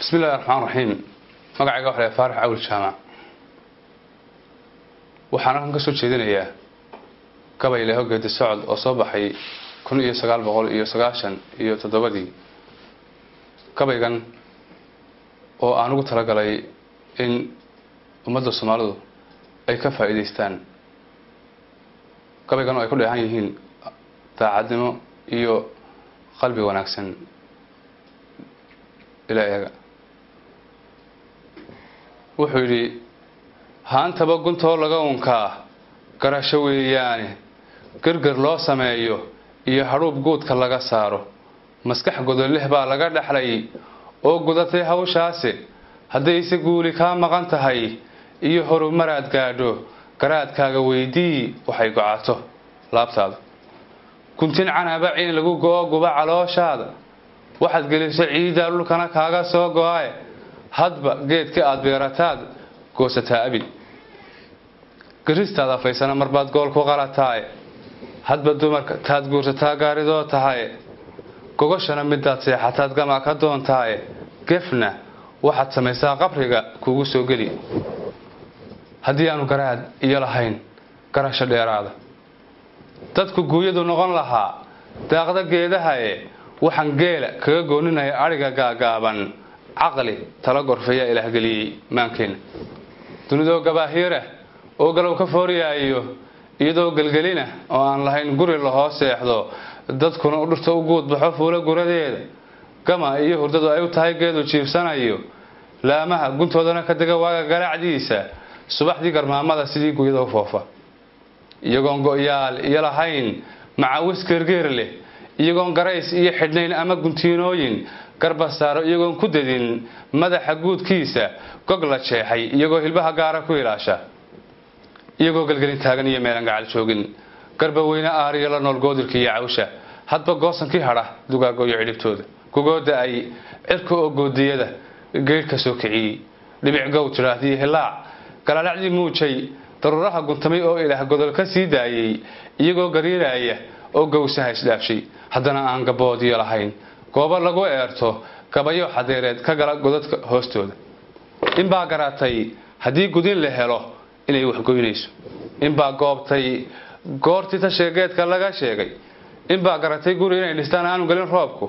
بسم الله الرحمن الرحيم magacayga waxa la Faarax awil jaamac waxaan ka soo jeedinayaa Gabay Geedi Socod oo soo baxay 1997 gabaygan oo aan ugu talagalay in ummadda Soomaalidu ay ka faa'iideystaan gabaygan oo ay ku dheehan yihiin daacadnimo iyo qalbi wanaagsan ilaahay wuxuu yiri haantaba guntoo laga unkaa garasho weeyaane gargar loo sameeyo iyo haruub guudka laga saaro maskax godoleh baa laga dhaxlay oo gudatay hawshaasi haday si guuli ka maqan tahay iyo horumaraad gaadho garaadkaaga weydii waxay go'aato laabtaada kuntin canaba in lagu googuba calooshaada waxaad gelisay ciida dhulkana kaaga soo go'ay hadba geedka aad beerataad goosataa abi garistaada faysana marbaad gool ku qalataay hadba dumarka taad guursataa gaaridoo tahay gogashana midaad seexataad gama ka doontaay gefna waxaad samaysaa qabriga kugu soo gali hadii aanu garaad iyo lahayn garasho dheeraada dadku guuyadu noqon lahaa daaqda geedaha waxaan geela kaga gooninay ariga gaagaaban عقلي تلا غرفيا إلى هجلي ممكن تنودو جباهيره أو قالوا كفوريا يدو قلقلينا وأن لهين قري الله سيحضو دت كنا قدرت وجود بحفولة قرديد كما هردو أيو تاي جدو شيف سنة لا ما كنت هذا كدجا واجا قلع عديسة صباح دي قرما ماذا سيدي قيدو فوفا يجون قيال يلا هين مع وسكر جيرله يجون قريس يحدين أما كنتينوين garbasaaro iyagoon ku dadin madaxa guudkiisa gogla jeexay iyagoo hilbaha gaara ku ilaasha iyagoo galgalin taagan iyo meelan gacal joogin garba weyna aariyo la nool goodirka iyo cawsha hadba goosankii hara dugaago iyo cidibtooda kugooda ay cirka oo goodiyada geedka soo kiciyay dhibic gow tiraahdi helaa galaalacdi muujay daruraha guntamay oo ilaah godol ka sii daayay iyagoo gariiraya oo gowsaha isdhaafshay haddana aan gaboodiyo lahayn goobo lagu eerto gabayo xadeereed ka gala godadka hoostooda in baa garatay hadii gudin la helo inay wax goynayso in baa goobtay goortii ta sheegeedka laga sheegay in baa garatay guri inay dhistaan aanu galin roobku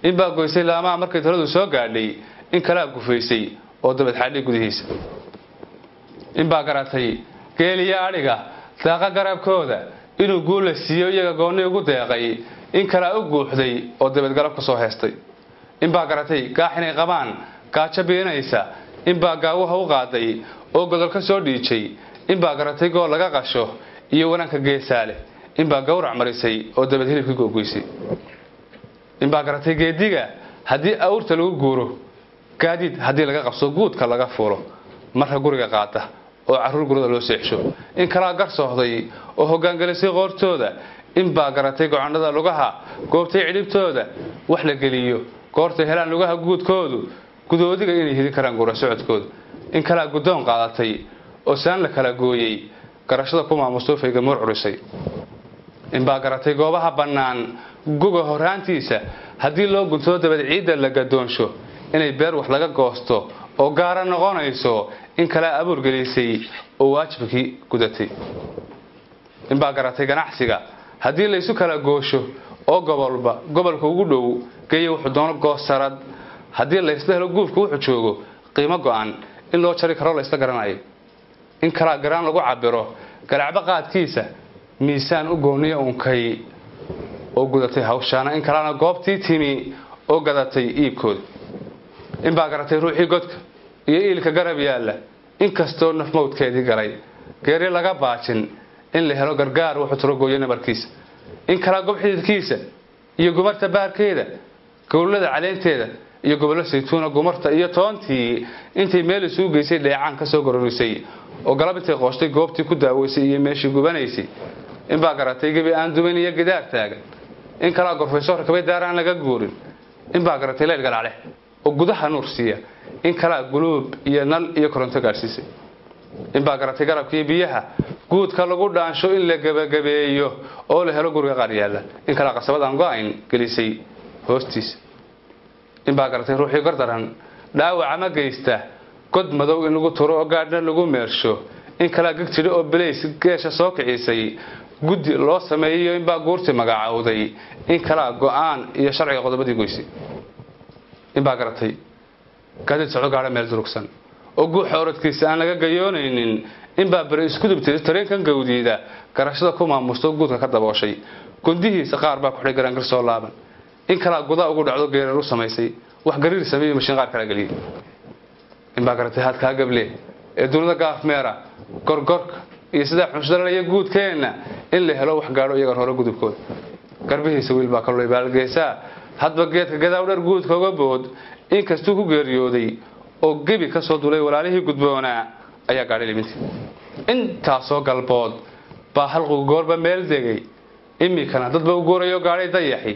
in baa goysay laamaha markay taladu soo gaadhay in kala gufaysay oo dabad xadhi gudihiisa in baa garatay geeliya ariga daaqa garabkooda inuu guul la siiyo iyaga gooni ugu deeqay in kala u guuxday oo dabad galab ka soo heestay in baa garatay gaaxinay qabaan gaajo beenaysa in baa gaawaha u qaaday oo godol ka soo dhiijay in baa garatay gool laga qasho iyo wanaanka geesaale in baa gowrac marisay oo dabad hilibka googoysay in baa garatay geediga hadii awrta lagu guuro gaadid hadii laga qabso guudka laga fuulo marka guriga qaata oo caruur gurada loo seexsho in kala gar soohday oo hoggaan galisay qoortooda in baa garatay go'aanada lugaha goobtay cidibtooda wax la geliyo goortay helaan lugaha guudkoodu gudoodiga inay hidi karaan gura socodkooda in kala gudoon qaadatay oo saan la kala gooyay garashada kuma Mustafayga mur curisay in baa garatay goobaha banaan guga horaantiisa hadii loo gunto dabad ciida la gadoonsho inay beer wax laga goosto oo gaara noqonayso in kala abuur galisay oo waajibkii gudatay in baa garatay ganacsiga hadii la isu kala goosho oo gobolka ugu dhow geeyo wuxuu doono goosarad hadii la isla helo guufku wuxuu joogo qiimo go'an in loo jari karo la isla garanayo in kala garaan lagu cabiro galacba qaadkiisa miisaan u gooniyo unkay oo gudatay hawshaana in kalena goobtii timi oo gadatay iibkooda in baa garatay ruuxii godka iyo ilka garab yaala in kastoo naf mawdkeedii galay geeri laga baajin in la helo gargaar wuxuu tiro gooyana markiisa in kala gob xididkiisa iyo gumarta baarkeeda gowlada caleenteeda iyo gobolka saytuuna gumarta iyo toontii intay meel isugu geysay dheecaan ka soo gororisay oo galabtay qoostay goobtii ku daaweysay iyo meeshii gubanaysay in baa garatay gabi aan dumin iyo gidaar taagan in kala gorfayso rakabay daaraan laga guurin in baa garatay leel galaale oo gudaha nuur siiya in kala guluub iyo nal iyo koronto gaarsiisay in baa garatay garabkii biyaha guudka lagu dhaansho in la gabagabeeyo oo la helo guriga qaar yaala in kala qasabad aan go'ayn gelisay hoostiis in baa garatay ruuxii gardaran dhaawac ama geysta god madow in lagu turo oo gaadhna lagu meersho in kala gagtiri oo bileys geesha soo kicisay guddi loo sameeyo in baa guurti magacaawday in kala go'aan iyo sharciga qodobadii goysay in baa garatay gaadid socod gaadha meel durugsan oo guuxa orodkiisa aan laga gayoonaynin in baa bari isku dubtay tareenkan gawdiida garashada ku maamusto guudka ka dabooshay gundihiisa qaar baa ku xiran gar soo laaban in kala guda ugu dhacdo geerar u sameysay wax gariir sameeyay mashiin qaar kala galiyay in baa garatay had ka gable ee dunida gaaf meera gorgorka iyo sida xusdalaya guudkeena in la helo wax gaadho iyaga hore gudubkooda garbihiisa wiil baa kaloo baalgeesa hadba geedka gadaa dhar guudka uga bood in kastuu ku geeriyooday oo gebi ka soo dulay walaalihii gudboona ayaa gaadhay liminti inta soo galbood baa halqu goorba meel degay imikana dadba u goorayo gaadhay dayaxi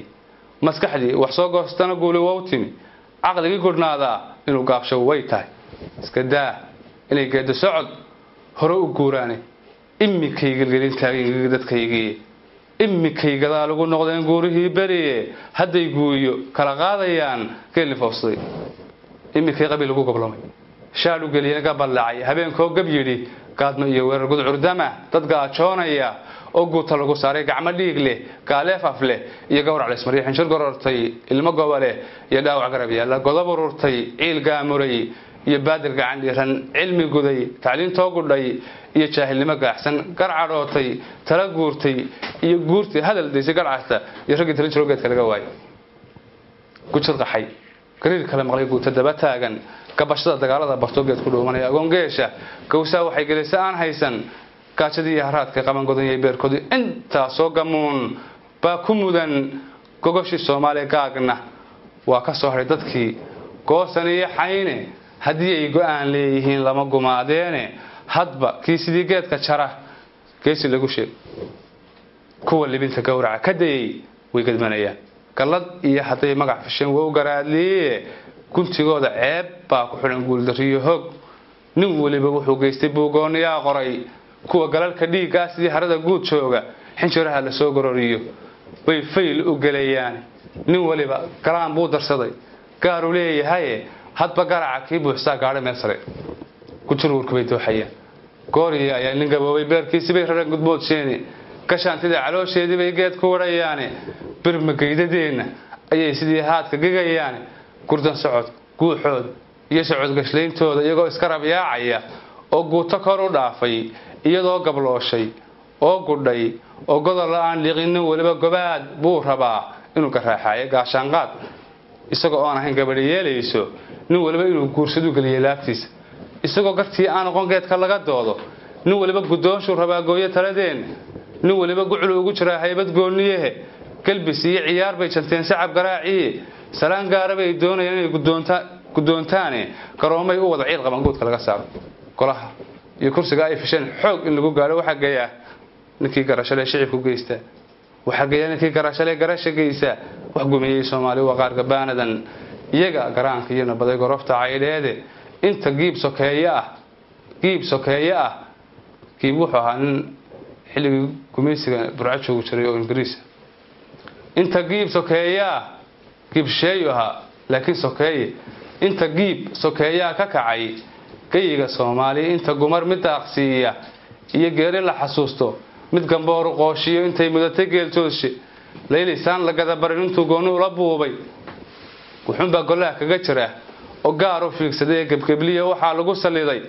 maskaxdii wax soo goostana guuli wawtimi aqligi gudnaada inuu gaabsho way tahay iska daa inay geedi socod hore u guuraane imikayga gelin taagay dadkaygii imikayga lagu noqdeen guurihii bariye haday guuyo kala qaadayaan keli foosay imikay qabiil lagu goblamay shaadu geliyay gabalacay habeenkoo gab yiri qaadno iyo weerar gud curdama dad gaajoonaya oo guuta lagu saaray gacmo dhiig leh kaaleef af leh iyo gowrac la ismariyo xinshir gorortay ilmo gobole iyo dhaawac garab yaala godob ururtay ciil gaamuray iyo baadir gacan dhiran cilmi guday tacliintoo gudhay iyo jaahilnimo gaacsan garcarootay tala guurtay iyo guurtay hadal deysay garcasta iyo ragii tala jiro geedka laga waayay gujir qaxay gariir kale maqlay guuta daba taagan kabashada dagaalada bartoogeed ku dhoomanaya agoongeesha gowsaa waxay gelisay aan haysan gaajadii iyo haraadka qaban godanyay beerkoodii intaa soo gamuun baa ku mudan gogoshii Soomaaliya gaagna waa ka soo haray dadkii goosan iyo xayne haddii ay go'aan leeyihiin lama gumaadeene hadba kii sidii geedka jara geesi lagu sheeg kuwa libinta gowraca ka dayay way gadmanayaan galad iyo haday magac fashan waa u garaadliye kuntigooda ceeb baa ku xiran guul dariyo hog nin waliba wuxuu geystay buugooniyaa qoray kuwa galalka dhiiga sidii harada guud jooga xinjiraha la soo gororiyo way fayl u galayaan nin waliba galaan buu darsaday gaar u leeyahay hadba garaca kii buuxsaa gaadhay meel sare ku jir warku bay dooxayaan gooriya ayaa nin gaboobay beerkiisii bay rareen gudboodseeni gashaantida caloosheedii bay geed ku warayaane birmageydadeena ayay sidii haadka gigayaan gurdan socod guuxood iyo socod gashlayntooda iyagoo iska rabyaacaya oo guuto kor u dhaafay iyadoo gablooshay oo gudhay oo godol la'aan liqin waliba gobaad buu rabaa inuu ka raaxayo gaashaan qaad isagoo aan ahayn gabadh yeelayso nin waliba inuu guursado galiyo laabtiisa isagoo gartii aan aqoon geedka laga doodo nin waliba gudoonshu rabaa gooyo taladeen nin waliba gucul ugu jira haybad gooniye galbis iyo ciyaar bay janteen sacab garaaci salaan gaar bay doonayaan inay gudoontaane garoomay u wada ciid qaban guudka laga saaro golaha iyo kursiga ay fisheen xoog in lagu gaaro waxa geeya ninkii garashada shicibku geysta waxa geeya ninkii garashada garasha geysa wax gumiyay Soomaali waa qaar gabaanadan iyaga garaanka iyo nabaday gorofta cayleede inta giib sokeeya ah giib wuxuu ahaa nin xilligii gumeysiga burco joogu jiray oo Ingiriis inta giib sokeeya giib sheeyaha laakiin sokeeye inta giib sokeeya ka kacay kayga Soomaali inta gumar mid aqsiya iyo geeri la xasuusto mid gamboor qooshiyo intay mudatay geeltooshi leelisaan la gada barin intuu goonu la buubay wuxuu baa golaha kaga jira oo gaar u fiigsaday gabgabliye waxa lagu saliiday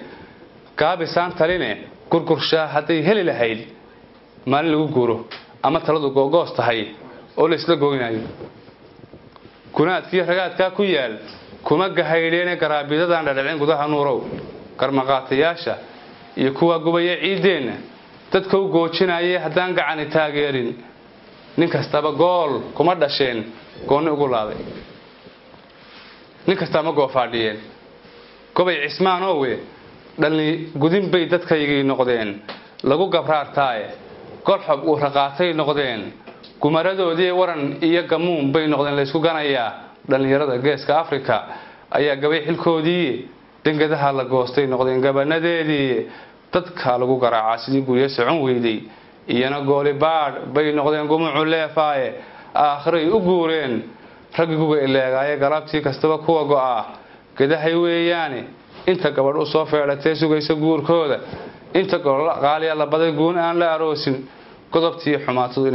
gaabisaan taline gurgursha haday heli lahayd maalin lagu guuro ama taladu googoos tahay oo la isla gooynayo kunaadkii ragaadka ku yaal kuma gahaydeen garaabidadan dhadhaceen gudaha nuurow karmaqaatayaasha iyo kuwa gubaya ciideena dadka u goojinayay hadaan gacan taageerin nin kastaba gool kuma dhasheen gooni ugu laaday nin kasta ma goofaadiyeen Gabay Cismaan oo we dhalni gudin bay dadkaygii noqdeen lagu gabraartay qorxab uu raqaatay noqdeen gumaradoodii waran iyo gamuun bay noqdeen la isku ganaya dhalinyarada geeska Afrika ayaa gabay xilkoodii dangadaha la goostay noqdeen gabanadeedii dadka lagu garaacay sidii guriye socon weeyday iyana gooli baad bay noqdeen gumucu leefaaye akhri u guureen ragigu ileegaay galabtii kastaba kuwa go'a gadahay weeyaane inta gabadh u soo feelatay sugaysa guurkooda inta qaaliya la baday guun aan la aroosin godobtii xumaatadu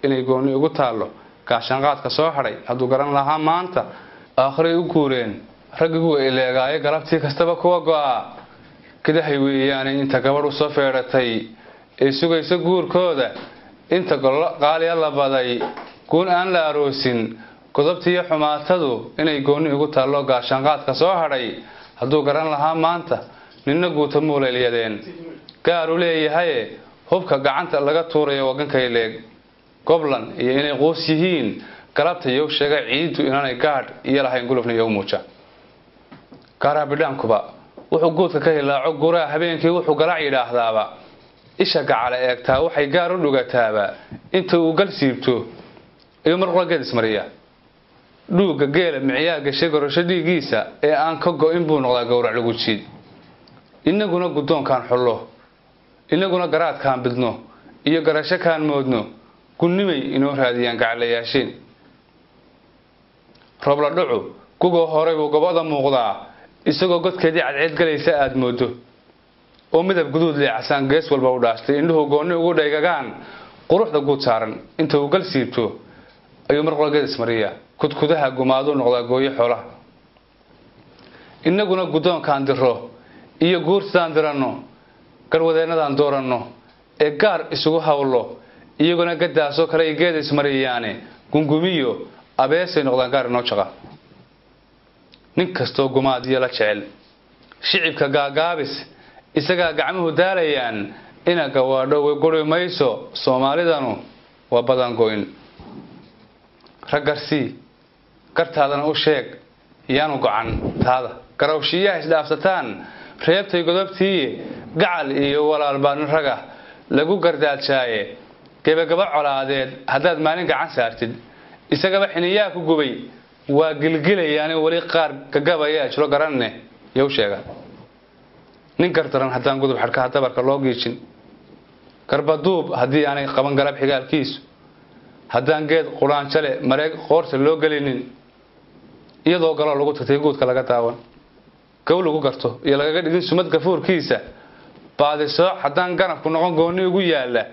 inay gooni ugu taalo gaashanqaadka soo haray hadduu garan lahaa maanta aakhiray u guureen raggigu ileegaayo galabtii kastaba kuwa go'a gadahay weeyaane inta gabadh u soo feelatay ee sugaysa guurkooda inta qaaliya la baday guun aan la aroosin godobtii xumaatadu inay gooni ugu taalo gaashanqaadka soo haray hadduu garan lahaa maanta ninna guuta muuleelyadeen gaaru leeyahay hubka gacanta laga tuurayo wagankay leeg goblan iyo inay qoos yihiin galabta iyo sheega ciidu inaanay gaadh iyo lahayn gulufna iyo muuja gaara bidhaankuba wuxuu guudka ka hilaaco guraa habeenkii wuxuu galac yidhaahdaaba isha gacala eegtaa waxay gaar u dhugataaba inta uu gal siibto iyo marqula geed ismariya dhuuga geela miciyaa gashay gorosho dhiigiisa ee aan ka go'in buu noqdaa gowrac lagu jiid inaguna guddoonkaan xullo inaguna garaadkaan bidno iyo garasho kaan moodno gunnimay inoo raadiyaan gacalayaasheen robla dhucu gugoo horay buu gobada muuqdaa isagoo godkeedii cadceed galaysa aad moodo oo midab guduud leecasaan gees walba u dhaastay indhuhu goonni ugu dhaygagaan quruxda guud saaran inta uu gal siibto ayuu marqula geed ismariya kudkudaha gumaadu noqdaa gooyo xoolaha inaguna guddoonkaan diro iyo guurtadaan diranno garwadeenadaan dooranno ee gaar isugu hawlo iyaguna gadaasoo kale ay geed ismariyaane gungumiyo abeesay noqdaan gaar inoo jaqa nin kastoo gumaadiyo la jecel shicibka gaagaabis isagaa gacmuhu daalayaan ina gawaadho way guri mayso soomaalidanu waa badan goyn raggarsii gartaadana u sheeg yaanu gocan taada garawshiyaha isdhaafsataan reebtay godobtii gacal iyo walaal baa nin raga lagu gardaajaaye gebagaba colaadeed haddaad maalin gacan saartid isagaba xiniyaa ku gubay waa gilgilayaani weli qaar gagabayaa jiro garanne yow sheega nin gardaran haddaan gudub xadhkaha dabarka loo giijin garbaduub haddii aanay qaban galab xigaalkiisu haddaan geed quraanjale mareeg qoorta loo gelinin iyadoo galoo lagu tagtay guudka laga daawan gow lagu garto iyo lagaga dhigin sumad gafuurkiisa baadisooc haddaan ganafku noqon goonni ugu yaala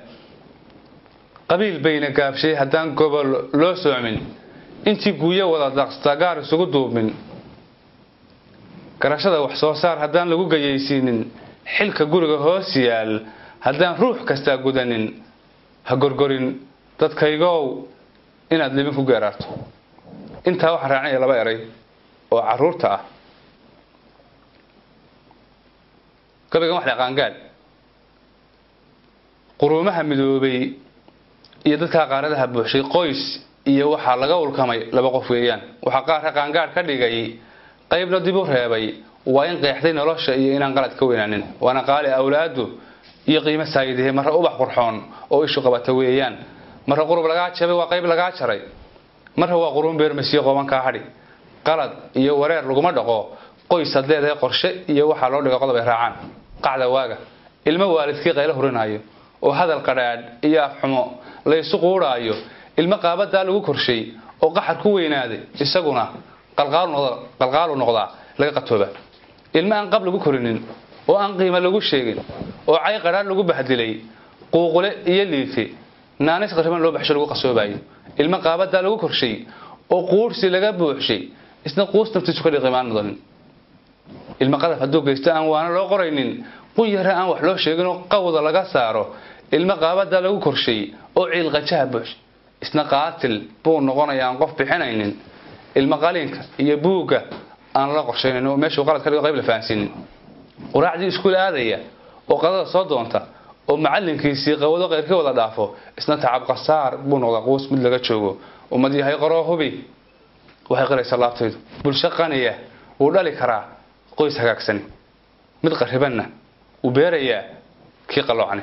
qabiil bayna gaabshay haddaan gobol loo soomin intii guuyo wada daaqsata gaar isugu duubmin garashada wax soo saar haddaan lagu gayaysiinin xilka guriga hoos yaal haddaan ruux kastaa gudanin ha gorgorin dadkaygow inaad libin ku geeraarto intaa waxaan raacinaya laba eray oo caruurta ah gabaygan wax la qaangaad quruumaha midoobay iyo dadka qaaradaha buuxshay qoys iyo waxa laga ulkamay laba qof weeyaan waxa qaar qaangaad ka dhigay qaybna dib u reebay waa in qeexday nolosha iyo inaan qalad ka weynaanin waana qaali awlaadu iyo qiimo saayidee marra ubax qurxoon oo ishu qabata weeyaan marra qurub laga jabay waa qayb laga jaray marra waa quruun beermasiyo qoban ka hadhi qalad iyo wareer laguma dhaqo qoys hadleedahay qorshe iyo waxa loo dhigo qodob ay raacaan qacda waaga ilmo waalidkii qaylo hurinayo oo hadal qadhaadh iyo afxumo la isu quuraayo ilmo qaabada lagu korshay oo qaxar ku weynaaday isaguna qalqaal noqdaa laga qatooba ilmo aan qab lagu korinin oo aan qiimo lagu sheegin oo cay qadhaadh lagu bahdilay quuqule iyo liifi naanis qariban loo baxsho lagu qasoobayo ilmo qaabada lagu korshay oo quursi laga buuxshay isna quus naftiisu ka dhiqimaan mudan ilmo qadaf hadduu geysto aan waana loo qoraynin qunyara aan wax loo sheegin oo qawda laga saaro ilmo qaabada lagu korshay oo ciil qajaha buux isna qaatil buu noqonayaa qof bixinaynin ilmo qalinka iyo buuga aan la qorshaynin oo meesha qalad ka dhigo qayb la fahansiinin quraacdii iskuul aadaya oo qadada soo doonta oo macalinkiisii qawado qeyrka wada dhaafo isna tacab qasaar buu noqdaa quus mid laga joogo ummad yahay qaroo hubi waxay qaraysaa laabtaydu bulsho qaniya uu dhali karaa qoys hagaagsan mid qaribanna u beerayaa kii qalloocani